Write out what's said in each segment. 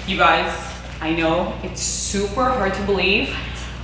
You guys, I know it's super hard to believe,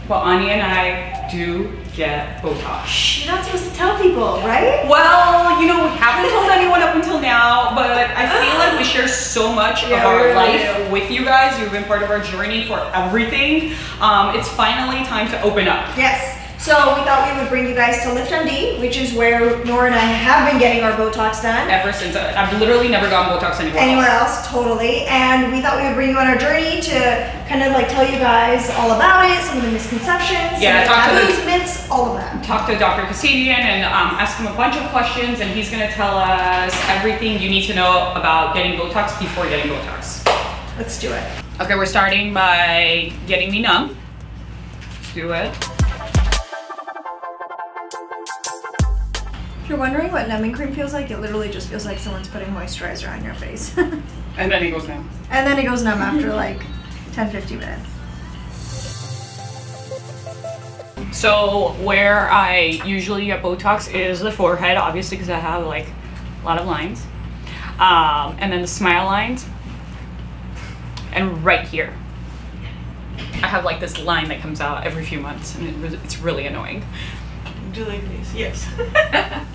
but Anya and I do get Botox. You're not supposed to tell people, right? Well, you know, we haven't told anyone up until now, but I feel like we share so much of our life with you guys. You've been part of our journey for everything. It's finally time to open up. Yes. So we thought we would bring you guys to LiftMD, which is where Nora and I have been getting our Botox done. Ever since. I've literally never gotten Botox anywhere else. Totally. And we thought we would bring you on our journey to kind of like tell you guys all about it, some of the misconceptions, yeah, some of the taboos, myths, all of that. Talk to Dr. Kassabian and ask him a bunch of questions, and he's going to tell us everything you need to know about getting Botox before getting Botox. Let's do it. Okay, we're starting by getting me numb. Let's do it. If you're wondering what numbing cream feels like, it literally just feels like someone's putting moisturizer on your face. And then it goes numb. And then it goes numb after like 10-15 minutes. So where I usually get Botox is the forehead, obviously, because I have like a lot of lines. And then the smile lines. And right here. I have like this line that comes out every few months, and it's really annoying. Do like this, yes.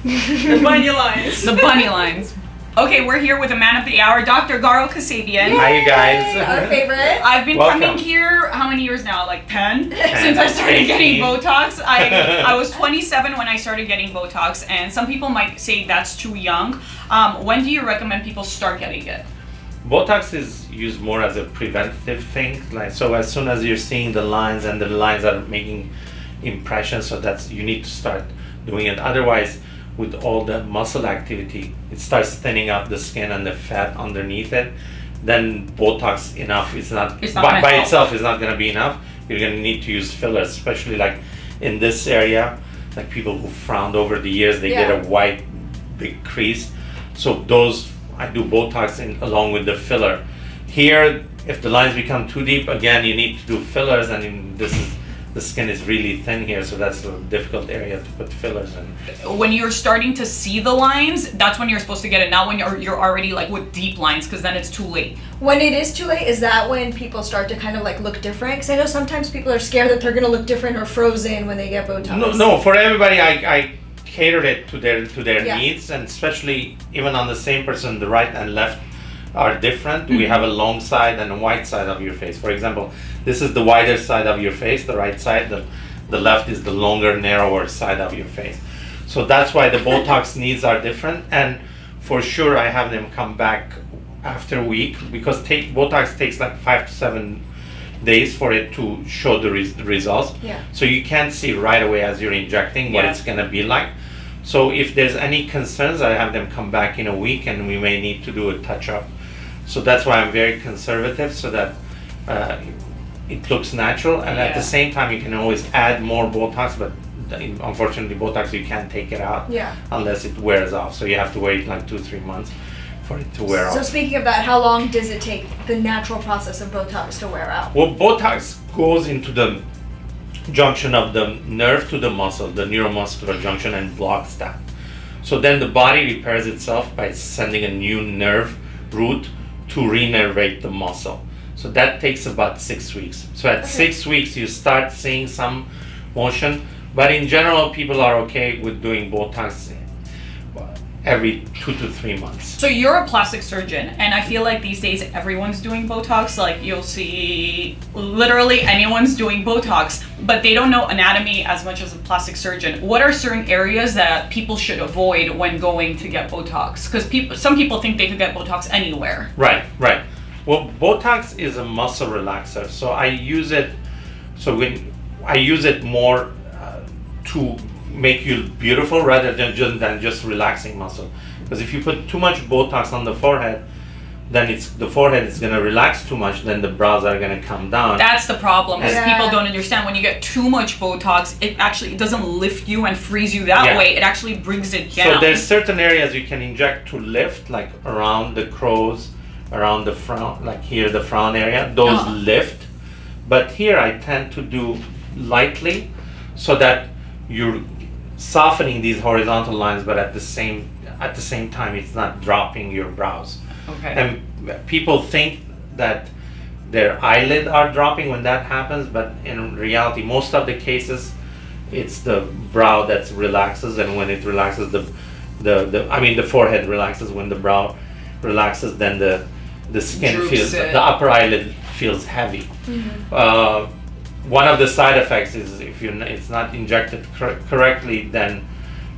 The bunny lines. The bunny lines. Okay, we're here with the man of the hour, Dr. Garo Kassabian. Hi, you guys. Our favorite. I've been coming here, how many years now? Like 10? Since I started getting Botox. I was 27 when I started getting Botox, and some people might say that's too young. When do you recommend people start getting it? Botox is used more as a preventative thing. Like, so as soon as you're seeing the lines and the lines are making impressions, so that's you need to start doing it. Otherwise, with all the muscle activity, it starts thinning out the skin and the fat underneath it. Then Botox enough is not by itself is not going to be enough. You're going to need to use fillers, especially like in this area, like people who frowned over the years, they get a white big crease. So those I do Botox along with the filler. Here, if the lines become too deep, again you need to do fillers, and the skin is really thin here, so that's a difficult area to put fillers in. When you're starting to see the lines, that's when you're supposed to get it. Not when you're already like with deep lines, because then it's too late. When it is too late, is that when people start to kind of like look different? Because I know sometimes people are scared that they're going to look different or frozen when they get Botox. No, for everybody, I cater it to their needs, and especially even on the same person, the right and left are different. We have a long side and a wide side of your face. For example, this is the wider side of your face, the right side. The left is the longer, narrower side of your face. So that's why the Botox needs are different. And for sure, I have them come back after a week, because Botox takes like 5 to 7 days for it to show the results. Yeah. So you can't see right away as you're injecting what it's gonna be like. So if there's any concerns, I have them come back in a week, and we may need to do a touch-up. So that's why I'm very conservative, so that it looks natural, and at the same time you can always add more Botox, but unfortunately Botox you can't take it out unless it wears off. So you have to wait like 2-3 months for it to wear off. So speaking of that, how long does it take the natural process of Botox to wear out? Well, Botox goes into the junction of the nerve to the muscle, the neuromuscular junction, and blocks that. So then the body repairs itself by sending a new nerve route to renervate the muscle. So that takes about 6 weeks. So at 6 weeks you start seeing some motion, but in general people are okay with doing Botox every 2 to 3 months. So you're a plastic surgeon, and I feel like these days everyone's doing Botox. Like you'll see literally anyone's doing Botox, but they don't know anatomy as much as a plastic surgeon. What are certain areas that people should avoid when going to get Botox? Because some people think they could get Botox anywhere. Right. Well, Botox is a muscle relaxer, so I use it. So I use it more to make you beautiful rather than just relaxing muscle. Because if you put too much Botox on the forehead, then the forehead is going to relax too much, then the brows are going to come down. That's the problem, because people don't understand. When you get too much Botox, it doesn't lift you and freeze you that way. It actually brings it down. So there's certain areas you can inject to lift, like around the crow's, around the frown, like here, the frown area. Those lift. But here I tend to do lightly, so that you're softening these horizontal lines, but at the same time it's not dropping your brows. Okay. And people think that their eyelid are dropping when that happens, but in reality, most of the cases, it's the brow that relaxes, and when it relaxes, the forehead relaxes. When the brow relaxes, then the skin Droops the upper eyelid feels heavy. One of the side effects is if it's not injected correctly, then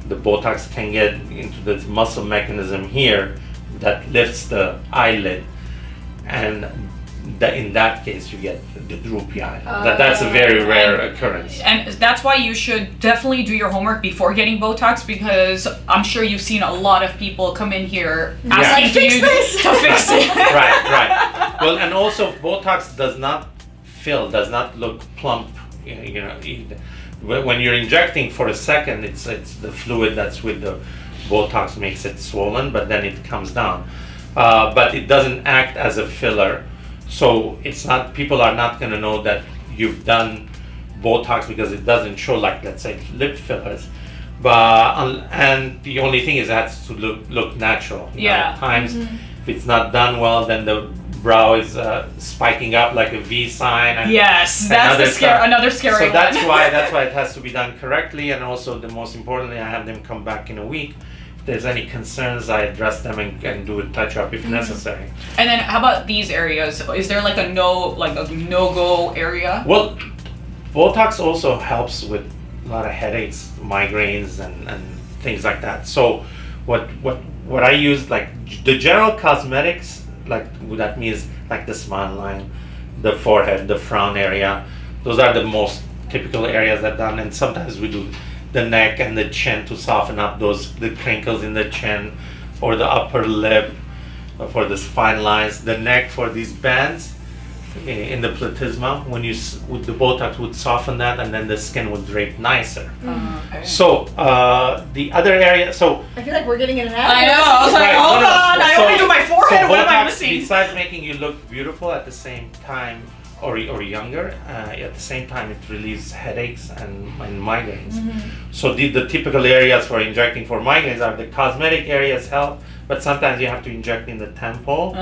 the Botox can get into this muscle mechanism here that lifts the eyelid, and in that case you get the droopy eye. That's a very rare occurrence. And that's why you should definitely do your homework before getting Botox, because I'm sure you've seen a lot of people come in here asking you to fix it. Right. Well, and also Botox does not look plump. When you're injecting for a second, it's the fluid that's with the Botox makes it swollen, but then it comes down. But it doesn't act as a filler. So it's not, people are not going to know that you've done Botox because it doesn't show like, let's say, lip fillers. But and the only thing is it has to look natural. Yeah. At times, if it's not done well, then the brow is spiking up like a V sign. And yes, that's another scary so one. that's why it has to be done correctly. And also, the most importantly, I have them come back in a week. If there's any concerns, I address them and do a touch up if necessary. And then how about these areas? Is there like a no-go area? Well, Botox also helps with a lot of headaches, migraines, and things like that. So what I use, like the general cosmetics, like that means like the smile line, the forehead, the frown area. Those are the most typical areas that done, and sometimes we do the neck and the chin to soften up the crinkles in the chin, or the upper lip for the fine lines, the neck for these bands in the platysma. When you with the Botox would soften that, and then the skin would drape nicer. Okay. So the other area, so I feel like we're getting in and out. I know. I was like, Right, hold on. I only do my forehead. So What am I Botox, missing? besides making you look beautiful at the same time, or younger, at the same time it relieves headaches and migraines. So the typical areas for injecting for migraines are the cosmetic areas help, but sometimes you have to inject in the temple,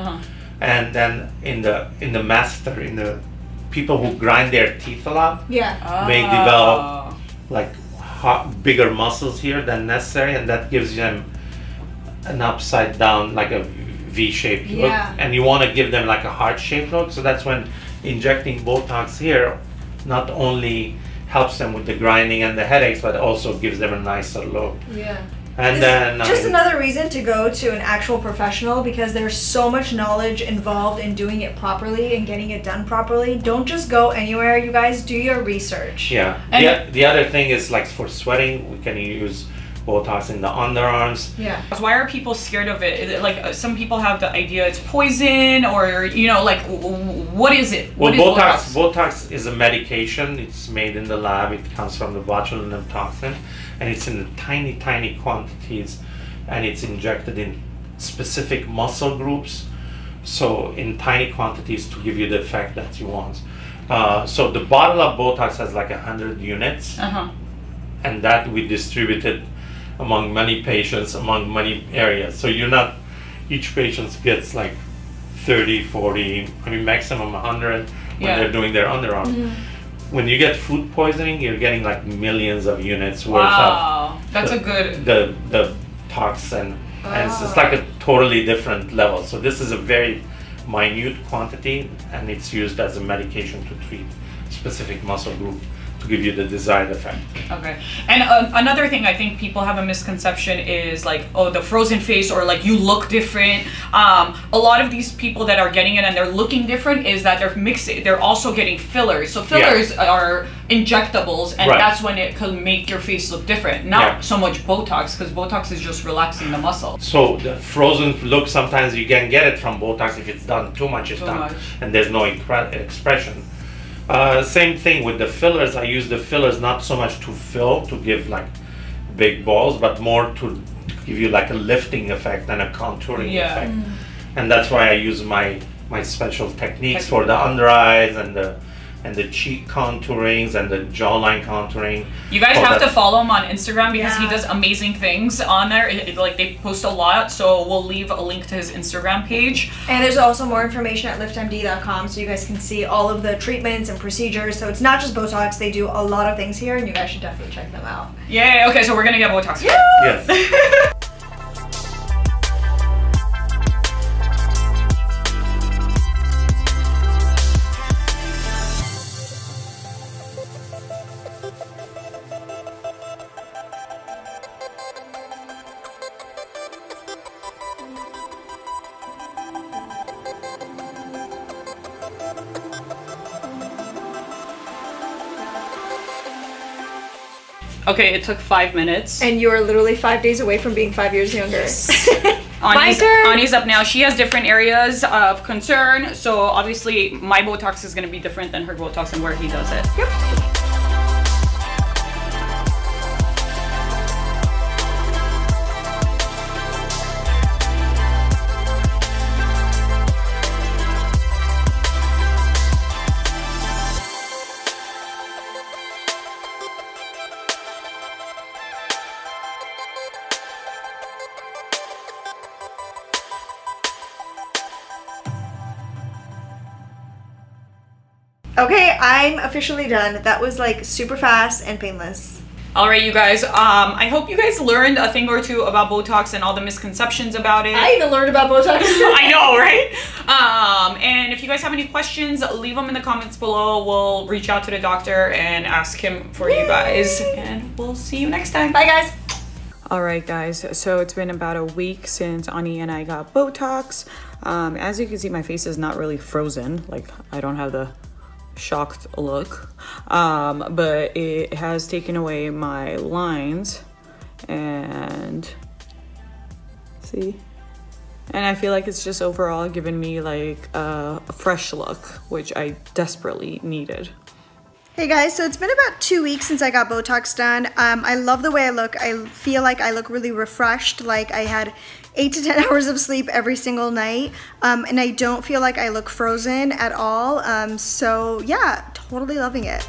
and then in the masseter, in the people who grind their teeth a lot, may develop like bigger muscles here than necessary, and that gives them an upside down, like a V-shaped look, and you want to give them like a heart-shaped look. So that's when injecting Botox here not only helps them with the grinding and the headaches, but also gives them a nicer look. And then just another reason to go to an actual professional, because there's so much knowledge involved in doing it properly and getting it done properly. Don't just go anywhere, you guys. Do your research. The other thing is, like, for sweating, we can use Botox in the underarms. Why are people scared of it? Is it like some people have the idea it's poison, or like what is it? Well, Botox is a medication. It's made in the lab. It comes from the botulinum toxin, and it's in tiny quantities, and it's injected in specific muscle groups. So in tiny quantities to give you the effect that you want. So the bottle of Botox has like 100 units, and that we distributed among many patients, among many areas. So each patient gets like 30, 40, maximum 100 when they're doing their underarm. When you get food poisoning, you're getting like millions of units worth of that's a good the toxin, and it's like a totally different level. So this is a very minute quantity, and it's used as a medication to treat specific muscle group to give you the desired effect. Okay. And another thing I think people have a misconception is like, oh, the frozen face, or like you look different. A lot of these people that are getting it and they're looking different is that they're also getting fillers. So fillers are injectables, and that's when it can make your face look different. Not so much Botox, because Botox is just relaxing the muscle. So the frozen look, sometimes you can get it from Botox if it's done too much, and there's no expression. Same thing with the fillers. I use the fillers not so much to fill, to give like big balls, but more to give you like a lifting effect and a contouring effect. And that's why I use my special techniques for the under eyes and the and the cheek contourings and the jawline contouring. You guys have to follow him on Instagram because he does amazing things on there. Like they post a lot, so we'll leave a link to his Instagram page. And there's also more information at liftmd.com, so you guys can see all of the treatments and procedures. So it's not just Botox; they do a lot of things here, and you guys should definitely check them out. Yeah. Okay, so we're gonna get Botox. Yes. Okay, it took 5 minutes. And you are literally 5 days away from being 5 years younger. My turn. Ani's up now. She has different areas of concern, so obviously my Botox is going to be different than her Botox and where he does it. Yep. Okay, I'm officially done. That was like super fast and painless. All right, you guys. I hope you guys learned a thing or two about Botox and all the misconceptions about it. I even learned about Botox. I know, right? And if you guys have any questions, leave them in the comments below. We'll reach out to the doctor and ask him for you guys. And we'll see you next time. Bye, guys. All right, guys. So it's been about a week since Ani and I got Botox. As you can see, my face is not really frozen. Like, I don't have the shocked look, but it has taken away my lines, and see, and I feel like it's just overall given me like a fresh look, which I desperately needed. Hey guys, so it's been about 2 weeks since I got Botox done. I love the way I look. I feel like I look really refreshed, like I had 8 to 10 hours of sleep every single night, and I don't feel like I look frozen at all. So yeah, totally loving it.